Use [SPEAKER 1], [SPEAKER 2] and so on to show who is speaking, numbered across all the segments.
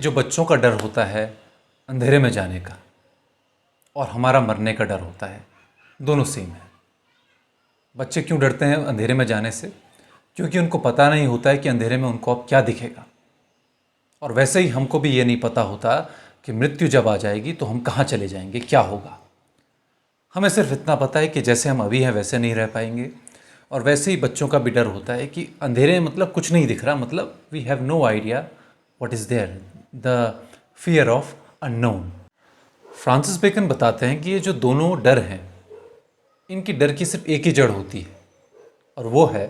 [SPEAKER 1] जो बच्चों का डर होता है अंधेरे में जाने का और हमारा मरने का डर होता है, दोनों सेम है। बच्चे क्यों डरते हैं अंधेरे में जाने से? क्योंकि उनको पता नहीं होता है कि अंधेरे में उनको अब क्या दिखेगा। और वैसे ही हमको भी ये नहीं पता होता कि मृत्यु जब आ जाएगी तो हम कहाँ चले जाएंगे, क्या होगा। हमें सिर्फ इतना पता है कि जैसे हम अभी हैं वैसे नहीं रह पाएंगे। और वैसे ही बच्चों का भी डर होता है कि अंधेरे में मतलब कुछ नहीं दिख रहा, मतलब we have no idea what is there, the fear of unknown. Francis Bacon बताते हैं कि ये जो दोनों डर हैं, इनकी डर की सिर्फ एक ही जड़ होती है, और वो है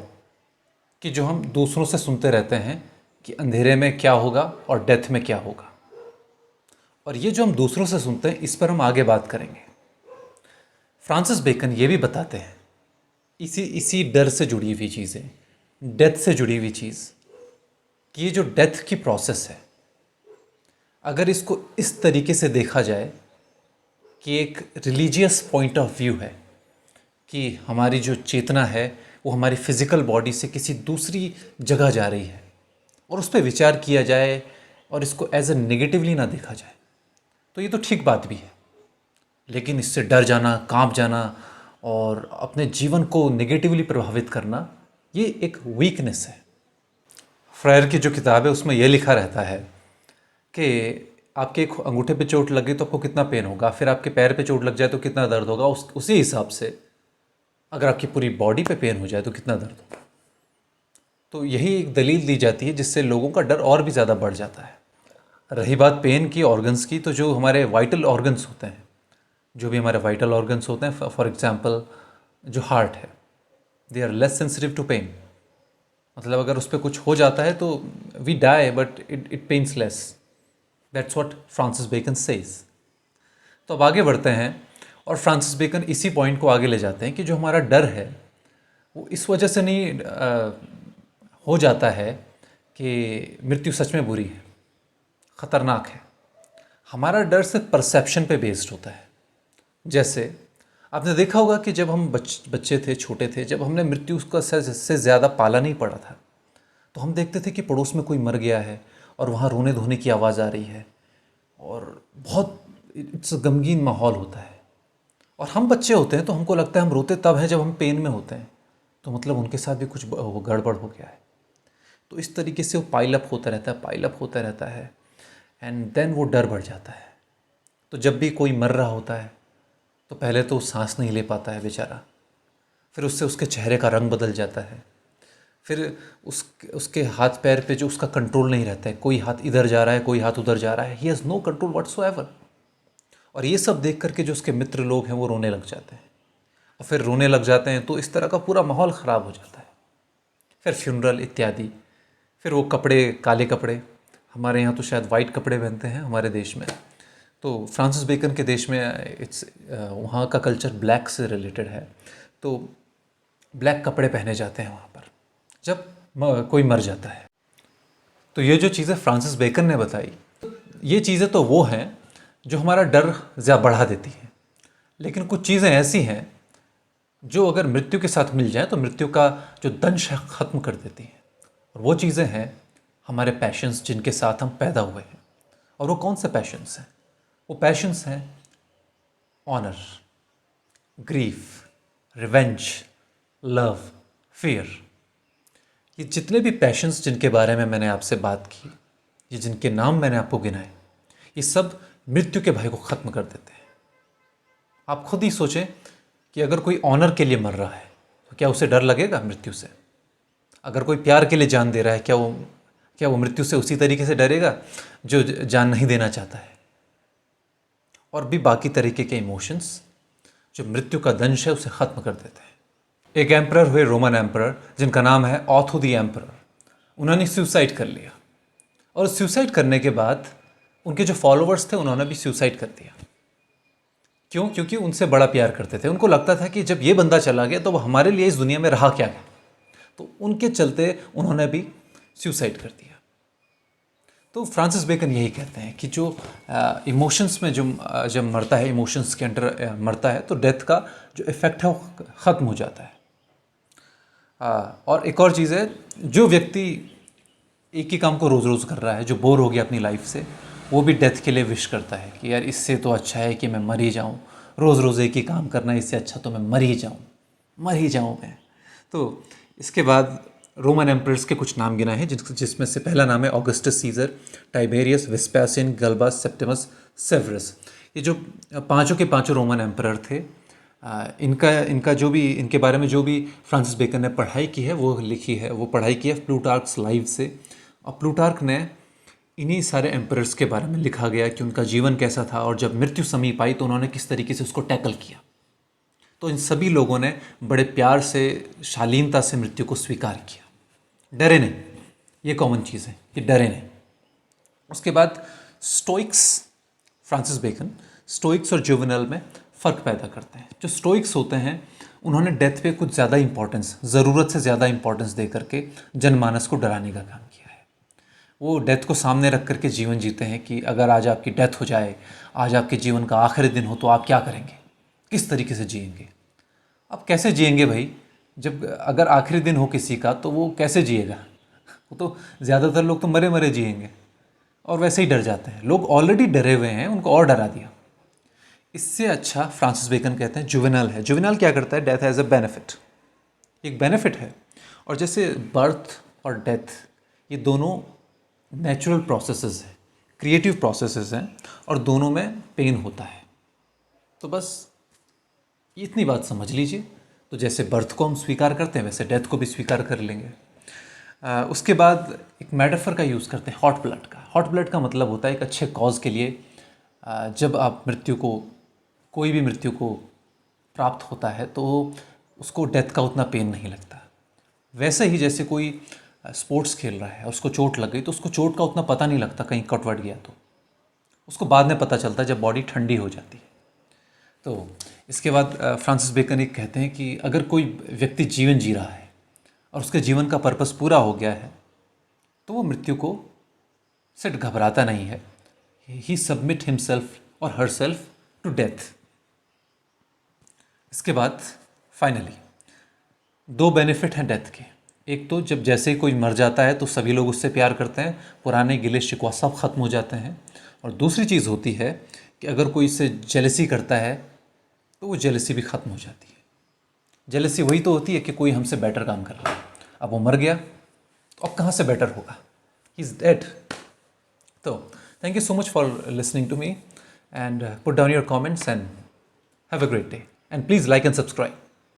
[SPEAKER 1] कि जो हम दूसरों से सुनते रहते हैं कि अंधेरे में क्या होगा और डेथ में क्या होगा। और ये जो हम दूसरों से सुनते हैं, इस पर हम आगे बात करेंगे। फ्रांसिस बेकन ये भी बताते हैं, इसी इसी डर से जुड़ी हुई चीज़ें, डेथ से जुड़ी हुई चीज़, कि ये जो डेथ की प्रोसेस है, अगर इसको इस तरीके से देखा जाए कि एक रिलीजियस पॉइंट ऑफ व्यू है कि हमारी जो चेतना है वो हमारी फिज़िकल बॉडी से किसी दूसरी जगह जा रही है, और उस पर विचार किया जाए और इसको एज ए नेगेटिवली ना देखा जाए, तो ये तो ठीक बात भी है। लेकिन इससे डर जाना, कांप जाना और अपने जीवन को नेगेटिवली प्रभावित करना, ये एक वीकनेस है। फ्रायर की जो किताब है उसमें यह लिखा रहता है कि आपके एक अंगूठे पे चोट लगी तो आपको कितना पेन होगा, फिर आपके पैर पे चोट लग जाए तो कितना दर्द होगा, उसी हिसाब से अगर आपकी पूरी बॉडी पे पेन हो जाए तो कितना दर्द होगा। तो यही एक दलील दी जाती है जिससे लोगों का डर और भी ज़्यादा बढ़ जाता है। रही बात पेन की, ऑर्गन्स की, तो जो हमारे वाइटल ऑर्गन्स होते हैं, जो भी हमारे वाइटल ऑर्गन्स होते हैं, फॉर एग्जांपल जो हार्ट है, they are less sensitive to pain. मतलब अगर उस पर कुछ हो जाता है तो we die but it pains less. That's what Francis Bacon says. तो अब आगे बढ़ते हैं और फ्रांसिस बेकन इसी पॉइंट को आगे ले जाते हैं कि जो हमारा डर है वो इस वजह से नहीं हो जाता है कि मृत्यु सच में बुरी है, ख़तरनाक है। हमारा डर सिर्फ परसेप्शन पे बेस्ड होता है। जैसे आपने देखा होगा कि जब हम बच्चे थे, छोटे थे, जब हमने मृत्यु का से ज़्यादा पाला नहीं पड़ा था, तो हम देखते थे कि पड़ोस में कोई मर गया है और वहाँ रोने धोने की आवाज़ आ रही है और बहुत इट्स गमगीन माहौल होता है। और हम बच्चे होते हैं तो हमको लगता है हम रोते तब हैं जब हम पेन में होते हैं, तो मतलब उनके साथ भी कुछ गड़बड़ हो गया है। तो इस तरीके से वो पाइल अप होता रहता है, पाइल अप होता रहता है, एंड देन वो डर बढ़ जाता है। तो जब भी कोई मर रहा होता है तो पहले तो सांस नहीं ले पाता है बेचारा, फिर उससे उसके चेहरे का रंग बदल जाता है, फिर उसके हाथ पैर पे जो उसका कंट्रोल नहीं रहता है, कोई हाथ इधर जा रहा है, कोई हाथ उधर जा रहा है, he has no control whatsoever. और ये सब देख करके जो उसके मित्र लोग हैं वो रोने लग जाते हैं, और फिर रोने लग जाते हैं तो इस तरह का पूरा माहौल ख़राब हो जाता है। फिर फ्यूनरल इत्यादि, फिर वो कपड़े, काले कपड़े, हमारे यहाँ तो शायद वाइट कपड़े पहनते हैं हमारे देश में, तो फ्रांसिस बेकन के देश में इट्स वहाँ का कल्चर ब्लैक से रिलेटेड है, तो ब्लैक कपड़े पहने जाते हैं वहाँ पर जब कोई मर जाता है। तो ये जो चीज़ें फ्रांसिस बेकन ने बताई, ये चीज़ें तो वो हैं जो हमारा डर ज़्यादा बढ़ा देती हैं। लेकिन कुछ चीज़ें ऐसी हैं जो अगर मृत्यु के साथ मिल जाए तो मृत्यु का जो दंश है ख़त्म कर देती हैं। और वो चीज़ें हैं हमारे पैशंस जिनके साथ हम पैदा हुए हैं। और वो कौन से पैशंस हैं? वो पैशंस हैं honour, grief, revenge, love, fear. ये जितने भी पैशंस जिनके बारे में मैंने आपसे बात की, ये जिनके नाम मैंने आपको गिनाए, ये सब मृत्यु के भय को ख़त्म कर देते हैं। आप खुद ही सोचें कि अगर कोई ऑनर के लिए मर रहा है तो क्या उसे डर लगेगा मृत्यु से? अगर कोई प्यार के लिए जान दे रहा है, क्या वो मृत्यु से उसी तरीके से डरेगा जो जान नहीं देना चाहता है? और भी बाकी तरीके के इमोशंस जो मृत्यु का दंश है उसे ख़त्म कर देते हैं। एक एम्परर हुए, रोमन एम्परर, जिनका नाम है ऑथो द एम्परर। उन्होंने सुसाइड कर लिया, और सुसाइड करने के बाद उनके जो फॉलोअर्स थे उन्होंने भी सुसाइड कर दिया। क्यों? क्योंकि उनसे बड़ा प्यार करते थे। उनको लगता था कि जब ये बंदा चला गया तो वो हमारे लिए इस दुनिया में रहा क्या है, तो उनके चलते उन्होंने भी सुसाइड कर दिया। तो फ्रांसिस बेकन यही कहते हैं कि जो इमोशंस में जो जब मरता है, इमोशंस के अंडर मरता है, तो डेथ का जो इफ़ेक्ट है वो ख़त्म हो जाता है। और एक और चीज़ है, जो व्यक्ति एक ही काम को रोज़ रोज़ कर रहा है, जो बोर हो गया अपनी लाइफ से, वो भी डेथ के लिए विश करता है कि यार इससे तो अच्छा है कि मैं मर ही जाऊँ, रोज़ रोज़ एक ही काम करना, इससे अच्छा तो मैं मर ही जाऊँ मैं। तो इसके बाद रोमन एम्परर्स के कुछ नाम गिना है, जिसमें से पहला नाम है Augustus Caesar, Tiberius, Vespasian, Galba, Septimius, Severus. ये जो पांचों के पांचों रोमन एम्परर थे, इनका इनका जो भी, इनके बारे में जो भी फ्रांसिस बेकन ने पढ़ाई की है वो लिखी है, वो पढ़ाई की है प्लूटार्क्स लाइव से। और प्लूटार्क ने इन्हीं सारे एम्परर्स के बारे में लिखा गया कि उनका जीवन कैसा था, और जब मृत्यु समीप आई तो उन्होंने किस तरीके से उसको टैकल किया। तो इन सभी लोगों ने बड़े प्यार से, शालीनता से मृत्यु को स्वीकार किया, डरे नहीं। ये कॉमन चीज़ है कि डरे नहीं। उसके बाद स्टोइक्स, फ्रांसिस बेकन स्टोइक्स और जुवेनल में फ़र्क पैदा करते हैं। जो स्टोइक्स होते हैं उन्होंने डेथ पे कुछ ज़्यादा इंपॉर्टेंस, ज़रूरत से ज़्यादा इंपॉर्टेंस दे करके जनमानस को डराने का काम किया है। वो डेथ को सामने रख करके जीवन जीते हैं कि अगर आज आपकी डेथ हो जाए, आज आपके जीवन का आखिरी दिन हो, तो आप क्या करेंगे, किस तरीके से जिएंगे। अब कैसे जिएंगे भाई, जब अगर आखिरी दिन हो किसी का तो वो कैसे जिएगा। वो तो ज़्यादातर लोग तो मरे मरे जिएंगे, और वैसे ही डर जाते हैं। लोग ऑलरेडी डरे हुए हैं, उनको और डरा दिया। इससे अच्छा फ्रांसिस बेकन कहते हैं जुवेनल है। जुवेनल क्या करता है, डेथ एज अ बेनिफिट, एक बेनिफिट है। और जैसे बर्थ और डेथ ये दोनों नेचुरल प्रोसेसेस हैं, क्रिएटिव प्रोसेसेस हैं, और दोनों में पेन होता है। तो बस इतनी बात समझ लीजिए। तो जैसे बर्थ को हम स्वीकार करते हैं, वैसे डेथ को भी स्वीकार कर लेंगे। उसके बाद एक मेटाफर का यूज़ करते हैं, हॉट ब्लड का। हॉट ब्लड का मतलब होता है एक अच्छे कॉज के लिए जब आप कोई भी मृत्यु को प्राप्त होता है तो उसको डेथ का उतना पेन नहीं लगता। वैसे ही जैसे कोई स्पोर्ट्स खेल रहा है, उसको चोट लग गई तो उसको चोट का उतना पता नहीं लगता, कहीं कट वट गया तो उसको बाद में पता चलता है जब बॉडी ठंडी हो जाती है। तो इसके बाद फ्रांसिस बेकन एक कहते हैं कि अगर कोई व्यक्ति जीवन जी रहा है और उसके जीवन का पर्पस पूरा हो गया है तो वो मृत्यु को से घबराता नहीं है। ही सबमिट हिमसेल्फ और हर सेल्फ टू डेथ। इसके बाद फाइनली दो बेनिफिट हैं डेथ के। एक तो जब जैसे ही कोई मर जाता है तो सभी लोग उससे प्यार करते हैं, पुराने गिले शिकवा सब खत्म हो जाते हैं। और दूसरी चीज़ होती है कि अगर कोई इससे जेलसी करता है तो वो जेलसी भी ख़त्म हो जाती है। जेलसी वही तो होती है कि कोई हमसे बेटर काम कर रहा है, अब वो मर गया तो अब कहाँ से बेटर होगा, ही इज़ डेड। तो thank you so much for listening to me, and put down your comments and have a great day, and please like and subscribe.